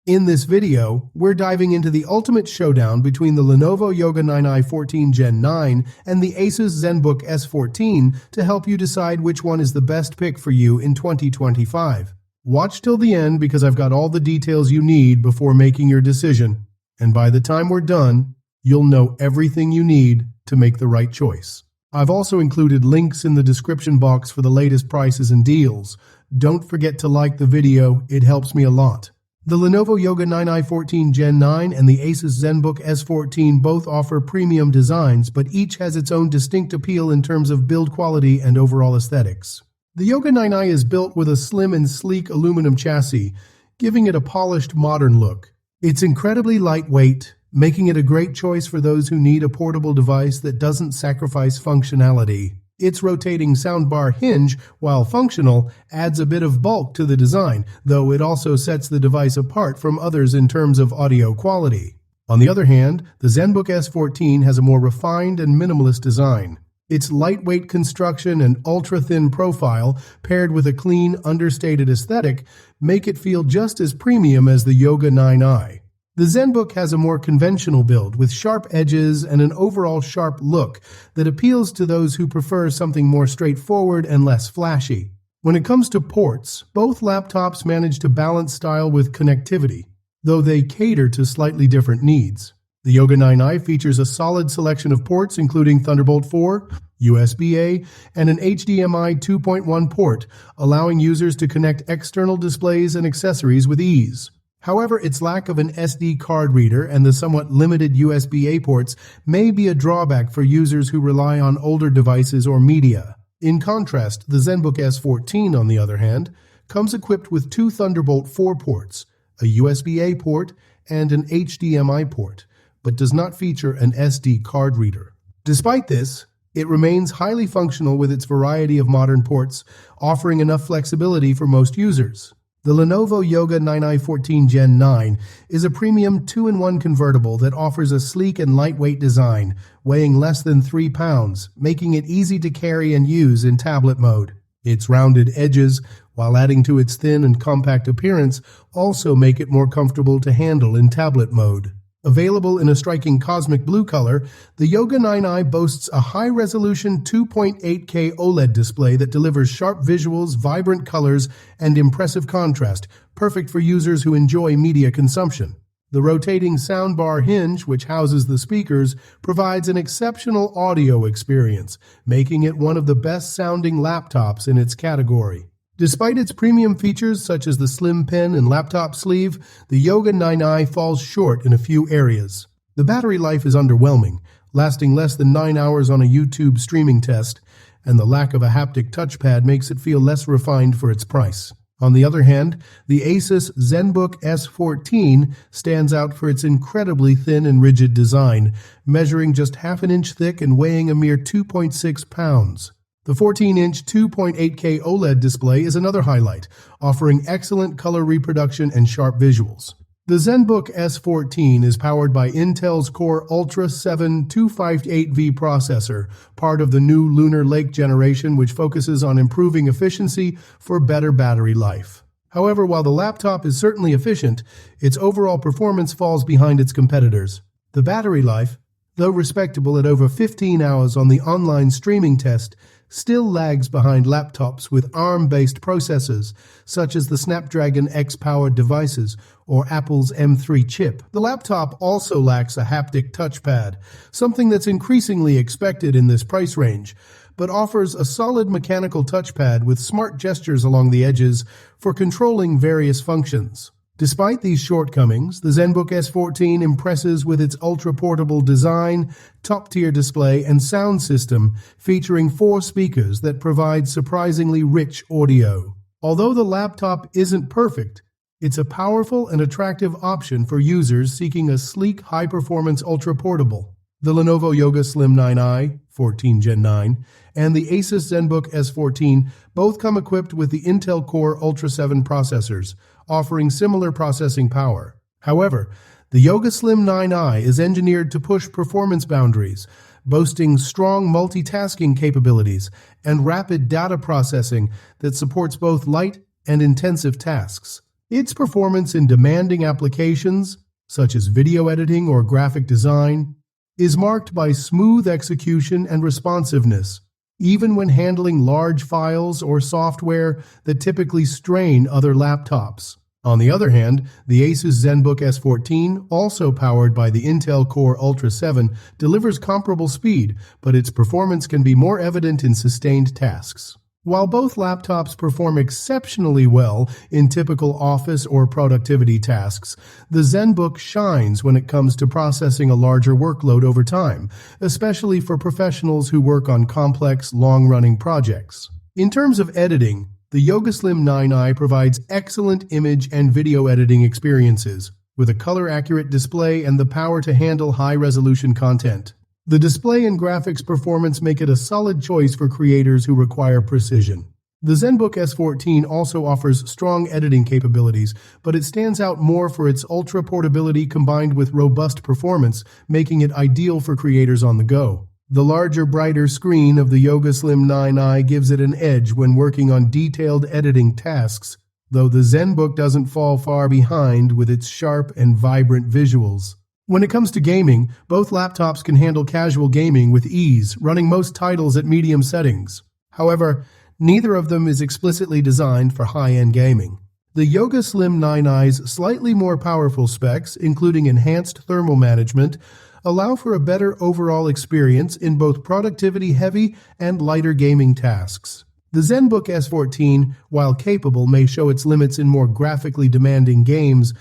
In this video, we're diving into the ultimate showdown between the Lenovo Yoga 9i 14 Gen 9 and the Asus Zenbook S14 to help you decide which one is the best pick for you in 2025. Watch till the end because I've got all the details you need before making your decision, and by the time we're done, you'll know everything you need to make the right choice. I've also included links in the description box for the latest prices and deals. Don't forget to like the video, it helps me a lot. The Lenovo Yoga 9i 14 Gen 9 and the Asus Zenbook S14 both offer premium designs, but each has its own distinct appeal in terms of build quality and overall aesthetics. The Yoga 9i is built with a slim and sleek aluminum chassis, giving it a polished, modern look. It's incredibly lightweight, making it a great choice for those who need a portable device that doesn't sacrifice functionality. Its rotating soundbar hinge, while functional, adds a bit of bulk to the design, though it also sets the device apart from others in terms of audio quality. On the other hand, the Zenbook S14 has a more refined and minimalist design. Its lightweight construction and ultra-thin profile, paired with a clean, understated aesthetic, make it feel just as premium as the Yoga 9i. The Zenbook has a more conventional build with sharp edges and an overall sharp look that appeals to those who prefer something more straightforward and less flashy. When it comes to ports, both laptops manage to balance style with connectivity, though they cater to slightly different needs. The Yoga 9i features a solid selection of ports including Thunderbolt 4, USB-A, and an HDMI 2.1 port, allowing users to connect external displays and accessories with ease. However, its lack of an SD card reader and the somewhat limited USB-A ports may be a drawback for users who rely on older devices or media. In contrast, the Zenbook S14, on the other hand, comes equipped with two Thunderbolt 4 ports, a USB-A port, and an HDMI port, but does not feature an SD card reader. Despite this, it remains highly functional with its variety of modern ports, offering enough flexibility for most users. The Lenovo Yoga 9i 14 Gen 9 is a premium 2-in-1 convertible that offers a sleek and lightweight design, weighing less than 3 pounds, making it easy to carry and use in tablet mode. Its rounded edges, while adding to its thin and compact appearance, also make it more comfortable to handle in tablet mode. Available in a striking cosmic blue color, the Yoga 9i boasts a high-resolution 2.8K OLED display that delivers sharp visuals, vibrant colors, and impressive contrast, perfect for users who enjoy media consumption. The rotating soundbar hinge, which houses the speakers, provides an exceptional audio experience, making it one of the best-sounding laptops in its category. Despite its premium features such as the slim pen and laptop sleeve, the Yoga 9i falls short in a few areas. The battery life is underwhelming, lasting less than 9 hours on a YouTube streaming test, and the lack of a haptic touchpad makes it feel less refined for its price. On the other hand, the Asus Zenbook S14 stands out for its incredibly thin and rigid design, measuring just half an inch thick and weighing a mere 2.6 pounds. The 14-inch 2.8K OLED display is another highlight, offering excellent color reproduction and sharp visuals. The Zenbook S14 is powered by Intel's Core Ultra 7 258V processor, part of the new Lunar Lake generation, which focuses on improving efficiency for better battery life. However, while the laptop is certainly efficient, its overall performance falls behind its competitors. The battery life, though respectable at over 15 hours on the online streaming test, still lags behind laptops with ARM-based processors, such as the Snapdragon X-powered devices or Apple's M3 chip. The laptop also lacks a haptic touchpad, something that's increasingly expected in this price range, but offers a solid mechanical touchpad with smart gestures along the edges for controlling various functions. Despite these shortcomings, the Zenbook S14 impresses with its ultra-portable design, top-tier display, and sound system featuring 4 speakers that provide surprisingly rich audio. Although the laptop isn't perfect, it's a powerful and attractive option for users seeking a sleek, high-performance ultra-portable. The Lenovo Yoga Slim 9i 14 Gen 9 and the Asus Zenbook S14 both come equipped with the Intel Core Ultra 7 processors, offering similar processing power. However, the Yoga Slim 9i is engineered to push performance boundaries, boasting strong multitasking capabilities and rapid data processing that supports both light and intensive tasks. Its performance in demanding applications, such as video editing or graphic design, is marked by smooth execution and responsiveness, even when handling large files or software that typically strain other laptops. On the other hand, the Asus Zenbook S14, also powered by the Intel Core Ultra 7, delivers comparable speed, but its performance can be more evident in sustained tasks. While both laptops perform exceptionally well in typical office or productivity tasks, the Zenbook shines when it comes to processing a larger workload over time, especially for professionals who work on complex, long-running projects. In terms of editing, the Yoga Slim 9i provides excellent image and video editing experiences, with a color-accurate display and the power to handle high-resolution content. The display and graphics performance make it a solid choice for creators who require precision. The Zenbook S14 also offers strong editing capabilities, but it stands out more for its ultra portability combined with robust performance, making it ideal for creators on the go. The larger, brighter screen of the Yoga Slim 9i gives it an edge when working on detailed editing tasks, though the Zenbook doesn't fall far behind with its sharp and vibrant visuals. When it comes to gaming, both laptops can handle casual gaming with ease, running most titles at medium settings. However, neither of them is explicitly designed for high-end gaming. The Yoga Slim 9i's slightly more powerful specs, including enhanced thermal management, allow for a better overall experience in both productivity-heavy and lighter gaming tasks. The Zenbook S14, while capable, may show its limits in more graphically demanding games,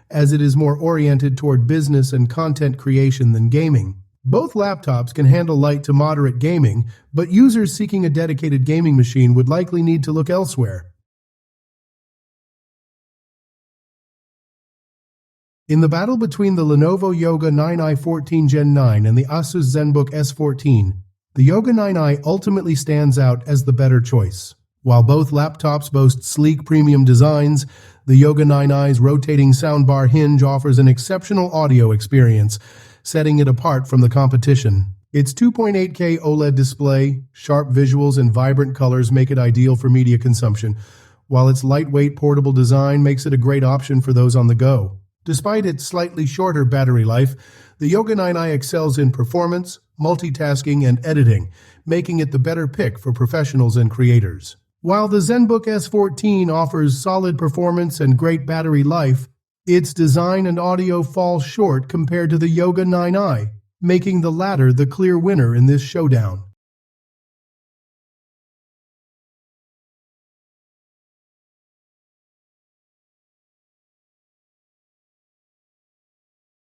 as it is more oriented toward business and content creation than gaming. Both laptops can handle light to moderate gaming, but users seeking a dedicated gaming machine would likely need to look elsewhere. In the battle between the Lenovo Yoga 9i 14 Gen 9 and the Asus Zenbook S14, the Yoga 9i ultimately stands out as the better choice. While both laptops boast sleek premium designs, the Yoga 9i's rotating soundbar hinge offers an exceptional audio experience, setting it apart from the competition. Its 2.8K OLED display, sharp visuals, and vibrant colors make it ideal for media consumption, while its lightweight portable design makes it a great option for those on the go. Despite its slightly shorter battery life, the Yoga 9i excels in performance, multitasking, and editing, making it the better pick for professionals and creators. While the Zenbook S14 offers solid performance and great battery life, its design and audio fall short compared to the Yoga 9i, making the latter the clear winner in this showdown.